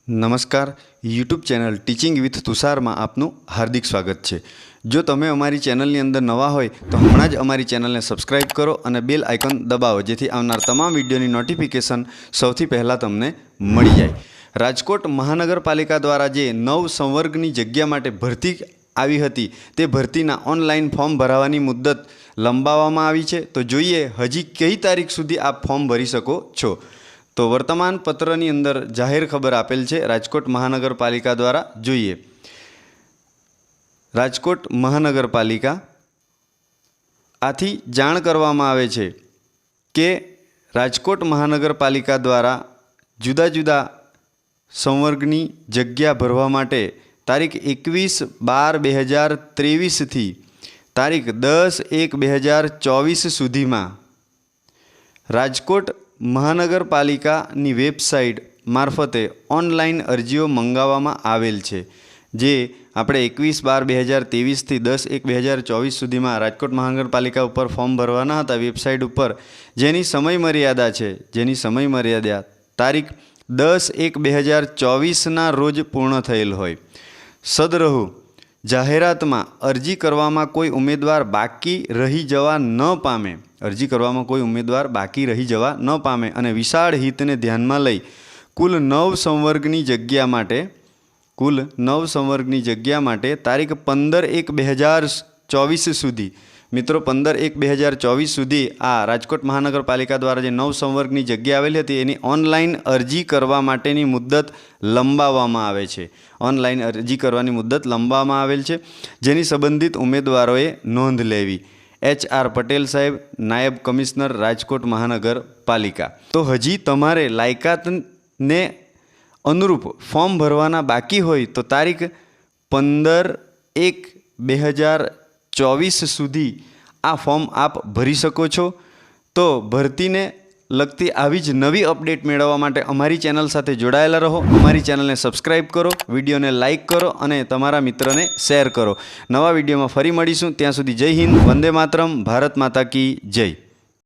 નમસ્કાર YouTube channel teaching with તુષારમાં આપનું હાર્દિક સ્વાગત છે। જો તમે અમારી ચેનલની અંદર નવા હોય તો હમણાં જ અમારી ચેનલને સબસ્ક્રાઇબ કરો અને બેલ આઇકન દબાવો, જેથી આવનાર તમામ વિડીયોની નોટિફિકેશન સૌથી પહેલાં તમને મળી જાય। રાજકોટ મહાનગરપાલિકા દ્વારા જે નવ સંવર્ગની જગ્યા માટે ભરતી આવી હતી તે ભરતીના ઓનલાઈન ફોર્મ ભરાવાની મુદત લંબાવવામાં આવી છે। તો જોઈએ હજી કઈ તારીખ સુધી આપ ફોર્મ ભરી શકો છો। તો વર્તમાન પત્રની અંદર જાહેર ખબર આપેલ છે રાજકોટ મહાનગરપાલિકા દ્વારા। જોઈએ રાજકોટ મહાનગરપાલિકા આથી જાણ કરવામાં આવે છે કે રાજકોટ મહાનગરપાલિકા દ્વારા જુદા જુદા સંવર્ગની જગ્યા ભરવા માટે તારીખ 21/12/2023 થી તારીખ 10/1/2024 સુધીમાં રાજકોટ મહાનગરપાલિકાની વેબસાઇટ મારફતે ઓનલાઈન અરજીઓ મંગાવવામાં આવેલ છે। જે આપણે 21/12/2023 થી 10/1/2024 સુધીમાં રાજકોટ મહાનગરપાલિકા ઉપર ફોર્મ ભરવાના હતા વેબસાઇટ ઉપર, જેની સમયમર્યાદા છે, જેની સમયમર્યાદા તારીખ 10/1/2024ના રોજ પૂર્ણ થયેલ હોય। સદરહુ જાહેરાતમાં અરજી કરવામાં કોઈ ઉમેદવાર બાકી રહી જવા ન પામે, અરજી કરવામાં કોઈ ઉમેદવાર બાકી રહી જવા ન પામે અને વિશાળ હિતને ધ્યાનમાં લઈ કુલ 9 સંવર્ગની જગ્યા માટે તારીખ 15/1/2024 સુધી, મિત્રો 15/1/2024 સુધી આ રાજકોટ મહાનગરપાલિકા દ્વારા જે 9 સંવર્ગની જગ્યા આવેલી હતી એની ઓનલાઈન અરજી કરવા માટેની મુદત લંબાવવામાં આવે છે। ઓનલાઈન અરજી કરવાની મુદત લંબાવવામાં આવેલ છે, જેની સંબંધિત ઉમેદવારોએ નોંધ લેવી। HR પટેલ સાહેબ, નાયબ કમિશનર રાજકોટ મહાનગરપાલિકા। તો હજી તમારે લાયકાતને અનુરૂપ ફોર્મ ભરવાના બાકી હોય તો તારીખ 15/1/2024 સુધી આ ફોર્મ આપ ભરી શકો છો। તો ભરતીને લગતી આવી જ નવી અપડેટ મેળવવા માટે અમારી ચેનલ સાથે જોડાયેલા રહો। અમારી ચેનલને સબસ્ક્રાઈબ કરો, વિડીયોને લાઇક કરો અને તમારા મિત્રને શેર કરો। નવા વિડીયોમાં ફરી મળીશું, ત્યાં સુધી જય હિન્દ, વંદે માતરમ, ભારત માતા કી જય।